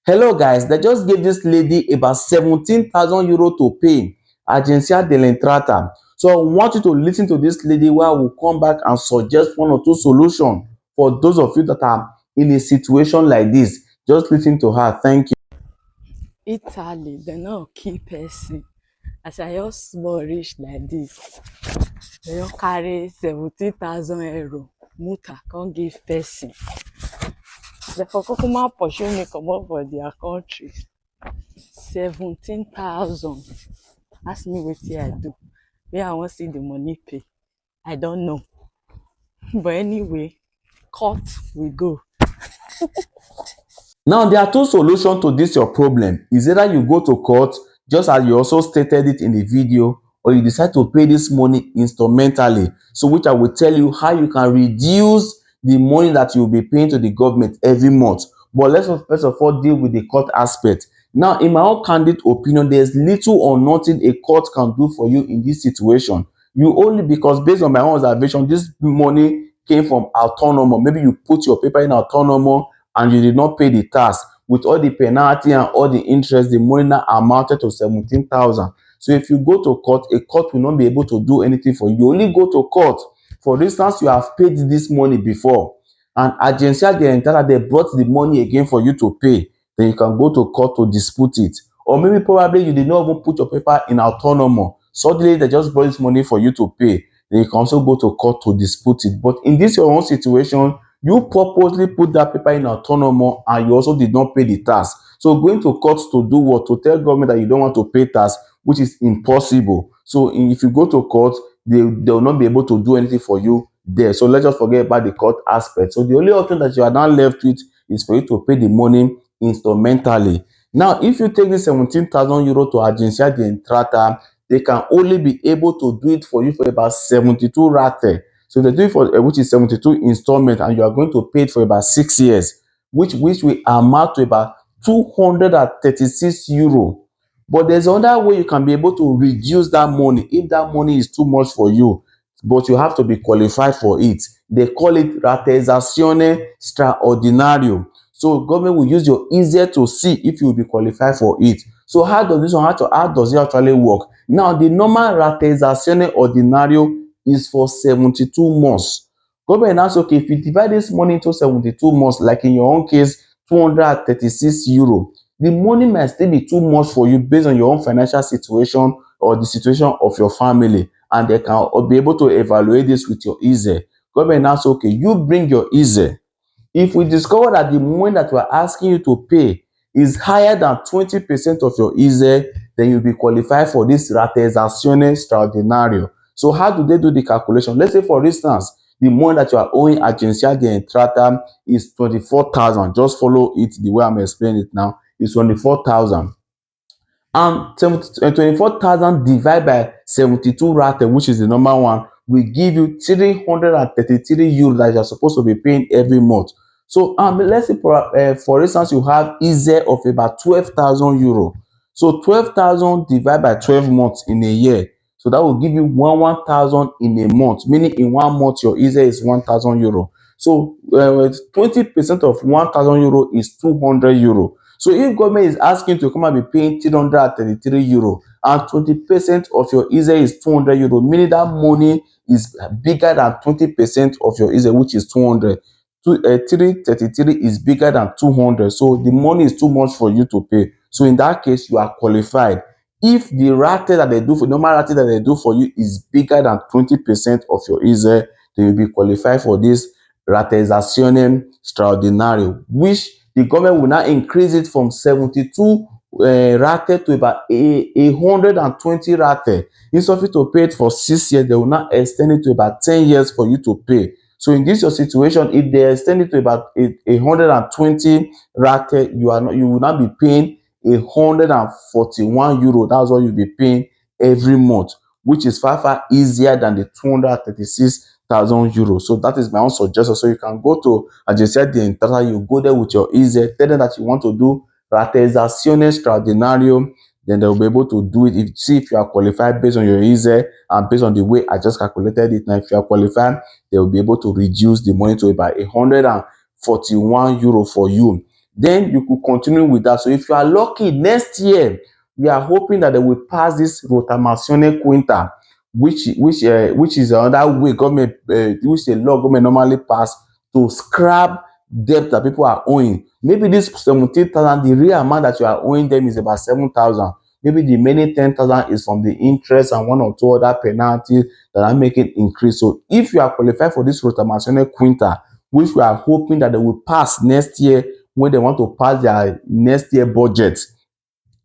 Hello guys, they just gave this lady about 17,000 euro to pay Agencia dell'Entrata. So I want you to listen to this lady while we come back and suggest one or two solutions for those of you that are in a situation like this. Just listen to her. Thank you. Italy, dem no kill person. As I just small reach like this, dem just carry 17,000 euro muta come give person. Dem for kukuma pursue me comot for their country. 17,000. Ask me wetin I do. Where I wan see the money pay, I don't know. But anyway, court we go. Now, there are two solutions to this your problem. Is either you go to court, just as you also stated it in the video, or you decide to pay this money instrumentally. So which I will tell you how you can reduce the money that you will be paying to the government every month. But let's first of all deal with the court aspect. Now, in my own candid opinion, there's little or nothing a court can do for you in this situation. You only, because based on my own observation, this money came from autonomous. Maybe you put your paper in autonomous and you did not pay the tax. With all the penalty and all the interest, the money now amounted to 17,000. So if you go to court, a court will not be able to do anything for you. You only go to court. For instance, you have paid this money before, and Agencia dell'Entrata, they brought the money again for you to pay. Then you can go to court to dispute it. Or maybe probably you did not even put your paper in autonomous. Suddenly they just brought this money for you to pay. Then you can also go to court to dispute it. But in this your own situation, you purposely put that paper in autonomous and you also did not pay the tax. So going to court to do what? To tell government that you don't want to pay tax, which is impossible. So if you go to court, they will not be able to do anything for you there. So let's just forget about the court aspect. So the only option that you are now left with is for you to pay the money instrumentally. Now, if you take this 17,000 euro to Agencia dell'Entrata, they can only be able to do it for you for about 72 rate. So if they do it for which is 72 installment, and you are going to pay it for about 6 years, which will amount to about 236 euro. But there's another way you can be able to reduce that money if that money is too much for you, but you have to be qualified for it. They call it rateizzazione straordinario. So government will use your easier to see if you will be qualified for it. So how does this one, how does it actually work? Now, the normal rateizzazione ordinario is for 72 months. Government now say, okay, if you divide this money into 72 months, like in your own case, 236 euro, the money might still be too much for you based on your own financial situation or the situation of your family, and they can be able to evaluate this with your IZE. Government now say, okay, you bring your IZE. If we discover that the money that we are asking you to pay is higher than 20% of your IZE, then you'll be qualified for this rateizzazione straordinario. So how do they do the calculation? Let's say, for instance, the money that you are owing Agencia dell'Entrata is 24,000. Just follow it the way I'm explaining it now. It's 24,000. And 24,000 divided by 72 rate, which is the normal one, will give you 333 euros that you are supposed to be paying every month. So let's say for instance you have IZE of about 12,000 euro. So 12,000 divided by 12 months in a year. So that will give you 1,000 in a month, meaning in 1 month your IZE is 1,000 euro. So 20% of 1,000 euro is 200 euro. So if government is asking to come and be paying 333 euro and 20% of your IZE is 200 euro, meaning that money is bigger than 20% of your IZE, which is 200. 333 is bigger than 200. So the money is too much for you to pay. So in that case, you are qualified. If the rate that they do for normal rate that they do for you is bigger than 20% of your IZE, then you'll be qualified for this rateizzazione straordinario, which the government will now increase it from 72 rate to about 120 rate. Instead of you to pay it for 6 years, they will now extend it to about 10 years for you to pay. So in this your situation, if they extend it to about 120 rate, you will not be paying 141 euro. That's what you'll be paying every month, which is far easier than the 236,000 euros. So that is my own suggestion. So you can go to Agencia dell'Entrata, you go there with your IZE, tell them that you want to do rateizzazione straordinario, then they will be able to do it. See if you are qualified based on your IZE and based on the way I just calculated it. Now, if you are qualified, they will be able to reduce the money to about 141 euro for you. then you could continue with that. So if you are lucky next year, we are hoping that they will pass this rottamazione quinta, which is another way government, which a law government normally pass to scrap debt that people are owing. Maybe this 17,000, the real amount that you are owing them is about 7,000. Maybe the remaining 10,000 is from the interest and one or two other penalties that are making increase. So if you are qualified for this rottamazione quinta, which we are hoping that they will pass next year when they want to pass their next year budget,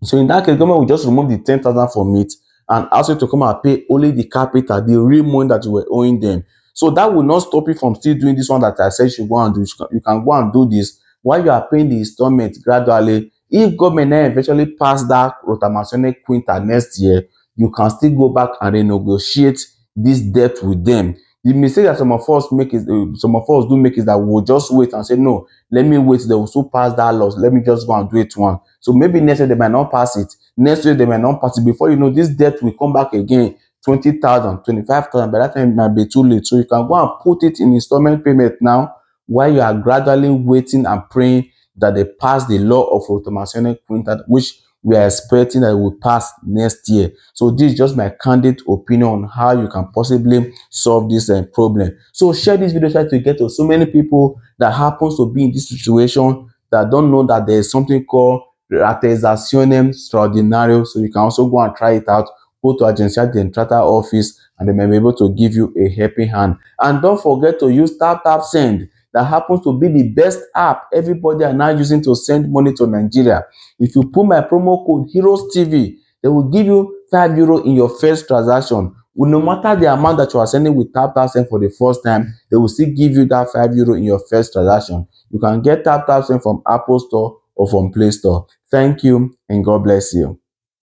so in that case, government will just remove the 10,000 from it and ask you to come and pay only the capital, the real money that you were owing them. So that will not stop you from still doing this one that I said you should go and do. You can go and do this while you are paying the installment gradually. If government now eventually pass that rottamazione quinta next year, you can still go back and renegotiate this debt with them. The mistake that some of us do make is that we will just wait and say no, let me wait, they will still pass that law, let me just go and do it one. So maybe next year they might not pass it. Next year they might not pass it. Before you know, this debt will come back again. 20,000, 25,000. By that time, it might be too late. So you can go and put it in installment payment now while you are gradually waiting and praying that they pass the law of rottamazione quinta, which we are expecting that it will pass next year. So this is just my candid opinion on how you can possibly solve this problem. So share this video, try to get to so many people that happens to be in this situation, that don't know that there is something called rateizzazione straordinario. So you can also go and try it out. Go to Agenzia Dell'Entrata office and they may be able to give you a helping hand. And don't forget to use TapTapSend. That happens to be the best app everybody are now using to send money to Nigeria. If you put my promo code Heroes TV, they will give you €5 in your first transaction. Well, no matter the amount that you are sending with TapTapSend for the first time, they will still give you that €5 in your first transaction. You can get TapTapSend from Apple Store or from Play Store. Thank you and God bless you.